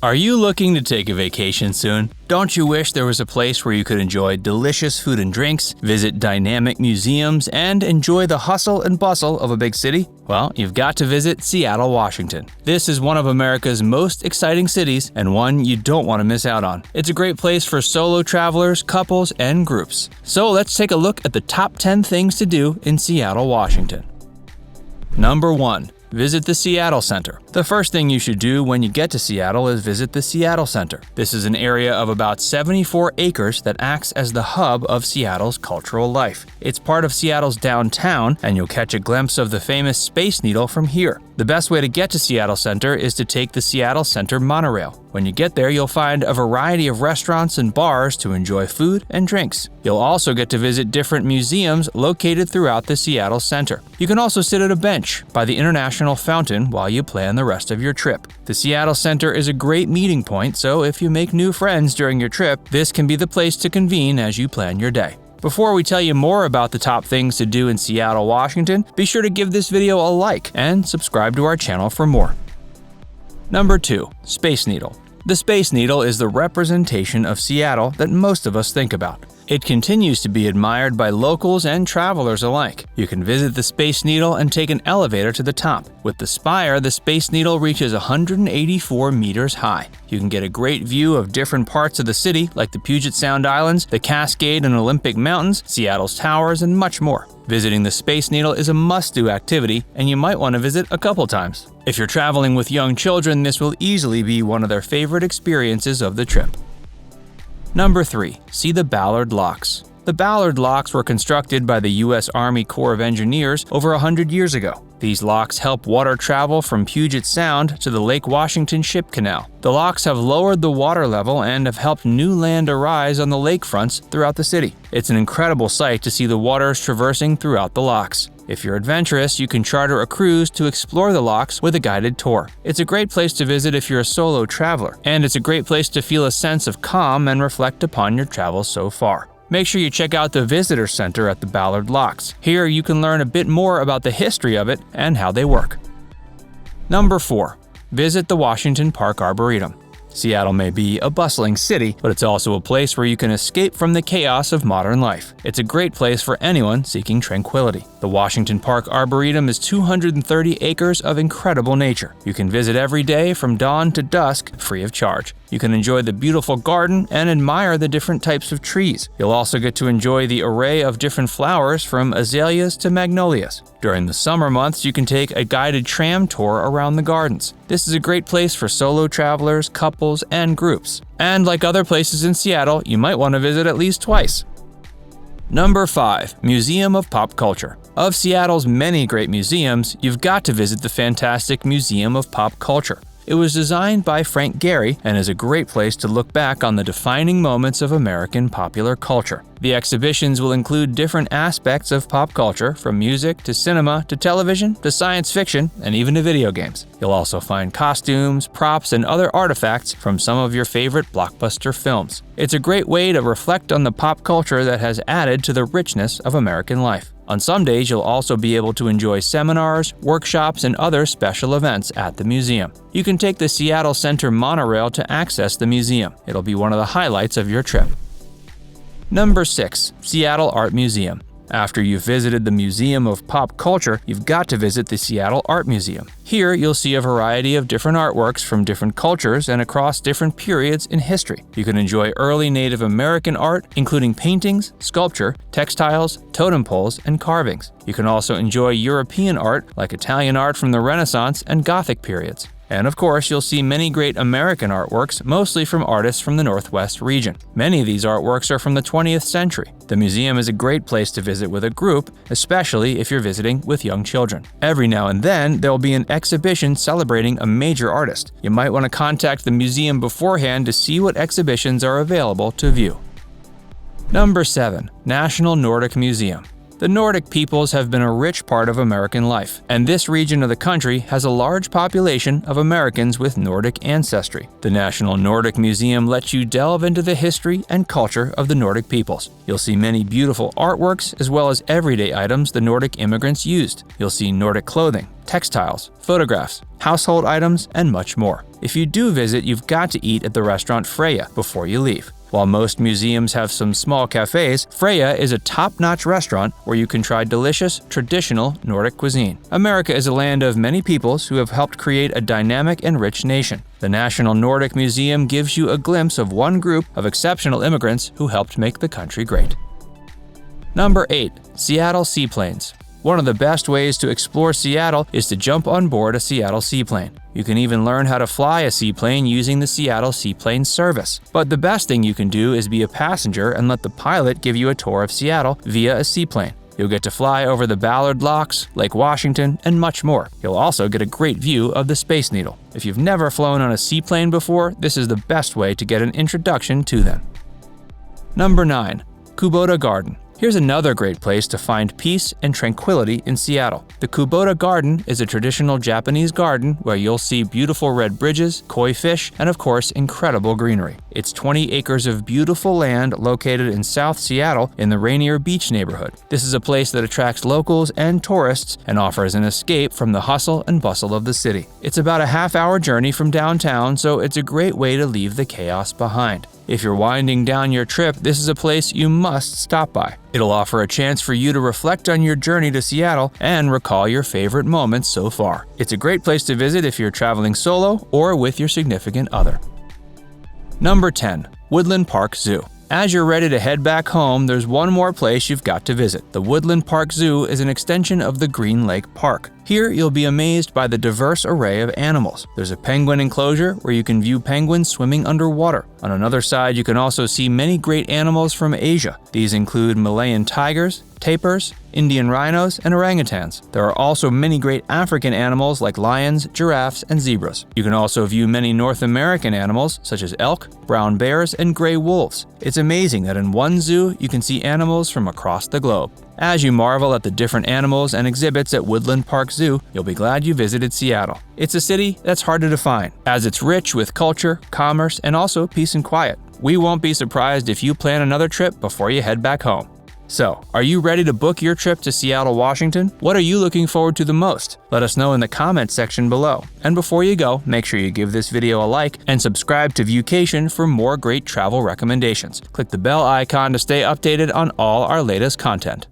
Are you looking to take a vacation soon? Don't you wish there was a place where you could enjoy delicious food and drinks, visit dynamic museums, and enjoy the hustle and bustle of a big city? Well, you've got to visit Seattle, Washington. This is one of America's most exciting cities and one you don't want to miss out on. It's a great place for solo travelers, couples, and groups. So let's take a look at the top 10 things to do in Seattle, Washington. Number 1. Visit the Seattle Center. The first thing you should do when you get to Seattle is visit the Seattle Center. This is an area of about 74 acres that acts as the hub of Seattle's cultural life. It's part of Seattle's downtown, and you'll catch a glimpse of the famous Space Needle from here. The best way to get to Seattle Center is to take the Seattle Center monorail. When you get there, you'll find a variety of restaurants and bars to enjoy food and drinks. You'll also get to visit different museums located throughout the Seattle Center. You can also sit at a bench by the International Fountain while you plan the rest of your trip. The Seattle Center is a great meeting point, so if you make new friends during your trip, this can be the place to convene as you plan your day. Before we tell you more about the top things to do in Seattle, Washington, be sure to give this video a like and subscribe to our channel for more. Number 2. Space Needle. The Space Needle is the representation of Seattle that most of us think about. It continues to be admired by locals and travelers alike. You can visit the Space Needle and take an elevator to the top. With the spire, the Space Needle reaches 184 meters high. You can get a great view of different parts of the city, like the Puget Sound Islands, the Cascade and Olympic Mountains, Seattle's towers, and much more. Visiting the Space Needle is a must-do activity, and you might want to visit a couple times. If you're traveling with young children, this will easily be one of their favorite experiences of the trip. Number 3. See the Ballard Locks. The Ballard Locks were constructed by the U.S. Army Corps of Engineers over 100 years ago. These locks help water travel from Puget Sound to the Lake Washington Ship Canal. The locks have lowered the water level and have helped new land arise on the lakefronts throughout the city. It's an incredible sight to see the waters traversing throughout the locks. If you're adventurous, you can charter a cruise to explore the locks with a guided tour. It's a great place to visit if you're a solo traveler, and it's a great place to feel a sense of calm and reflect upon your travels so far. Make sure you check out the Visitor Center at the Ballard Locks. Here you can learn a bit more about the history of it and how they work. Number 4. Visit the Washington Park Arboretum. Seattle may be a bustling city, but it's also a place where you can escape from the chaos of modern life. It's a great place for anyone seeking tranquility. The Washington Park Arboretum is 230 acres of incredible nature. You can visit every day from dawn to dusk, free of charge. You can enjoy the beautiful garden and admire the different types of trees. You'll also get to enjoy the array of different flowers from azaleas to magnolias. During the summer months, you can take a guided tram tour around the gardens. This is a great place for solo travelers, couples, and groups. And like other places in Seattle, you might want to visit at least twice. Number 5. Museum of Pop Culture. Of Seattle's many great museums, you've got to visit the fantastic Museum of Pop Culture. It was designed by Frank Gehry and is a great place to look back on the defining moments of American popular culture. The exhibitions will include different aspects of pop culture, from music to cinema to television to science fiction and even to video games. You'll also find costumes, props, and other artifacts from some of your favorite blockbuster films. It's a great way to reflect on the pop culture that has added to the richness of American life. On some days, you'll also be able to enjoy seminars, workshops, and other special events at the museum. You can take the Seattle Center monorail to access the museum. It'll be one of the highlights of your trip. Number 6. Seattle Art Museum. After you've visited the Museum of Pop Culture, you've got to visit the Seattle Art Museum. Here, you'll see a variety of different artworks from different cultures and across different periods in history. You can enjoy early Native American art, including paintings, sculpture, textiles, totem poles, and carvings. You can also enjoy European art, like Italian art from the Renaissance and Gothic periods. And of course, you'll see many great American artworks, mostly from artists from the Northwest region. Many of these artworks are from the 20th century. The museum is a great place to visit with a group, especially if you're visiting with young children. Every now and then, there will be an exhibition celebrating a major artist. You might want to contact the museum beforehand to see what exhibitions are available to view. Number 7. National Nordic Museum. The Nordic peoples have been a rich part of American life, and this region of the country has a large population of Americans with Nordic ancestry. The National Nordic Museum lets you delve into the history and culture of the Nordic peoples. You'll see many beautiful artworks as well as everyday items the Nordic immigrants used. You'll see Nordic clothing, textiles, photographs, household items, and much more. If you do visit, you've got to eat at the restaurant Freya before you leave. While most museums have some small cafes, Freya is a top-notch restaurant where you can try delicious, traditional Nordic cuisine. America is a land of many peoples who have helped create a dynamic and rich nation. The National Nordic Museum gives you a glimpse of one group of exceptional immigrants who helped make the country great. Number 8. Seattle Seaplanes. One of the best ways to explore Seattle is to jump on board a Seattle seaplane. You can even learn how to fly a seaplane using the Seattle Seaplane service. But the best thing you can do is be a passenger and let the pilot give you a tour of Seattle via a seaplane. You'll get to fly over the Ballard Locks, Lake Washington, and much more. You'll also get a great view of the Space Needle. If you've never flown on a seaplane before, this is the best way to get an introduction to them. Number 9. Kubota Garden. Here's another great place to find peace and tranquility in Seattle. The Kubota Garden is a traditional Japanese garden where you'll see beautiful red bridges, koi fish, and of course, incredible greenery. It's 20 acres of beautiful land located in South Seattle in the Rainier Beach neighborhood. This is a place that attracts locals and tourists and offers an escape from the hustle and bustle of the city. It's about a half-hour journey from downtown, so it's a great way to leave the chaos behind. If you're winding down your trip, this is a place you must stop by. It'll offer a chance for you to reflect on your journey to Seattle and recall your favorite moments so far. It's a great place to visit if you're traveling solo or with your significant other. Number 10. Woodland Park Zoo. As you're ready to head back home, there's one more place you've got to visit. The Woodland Park Zoo is an extension of the Green Lake Park. Here, you'll be amazed by the diverse array of animals. There's a penguin enclosure where you can view penguins swimming underwater. On another side, you can also see many great animals from Asia. These include Malayan tigers, tapirs, Indian rhinos, and orangutans. There are also many great African animals like lions, giraffes, and zebras. You can also view many North American animals such as elk, brown bears, and gray wolves. It's amazing that in one zoo you can see animals from across the globe. As you marvel at the different animals and exhibits at Woodland Park Zoo, you'll be glad you visited Seattle. It's a city that's hard to define, as it's rich with culture, commerce, and also peace and quiet. We won't be surprised if you plan another trip before you head back home. So, are you ready to book your trip to Seattle, Washington? What are you looking forward to the most? Let us know in the comments section below. And before you go, make sure you give this video a like and subscribe to Viewcation for more great travel recommendations. Click the bell icon to stay updated on all our latest content.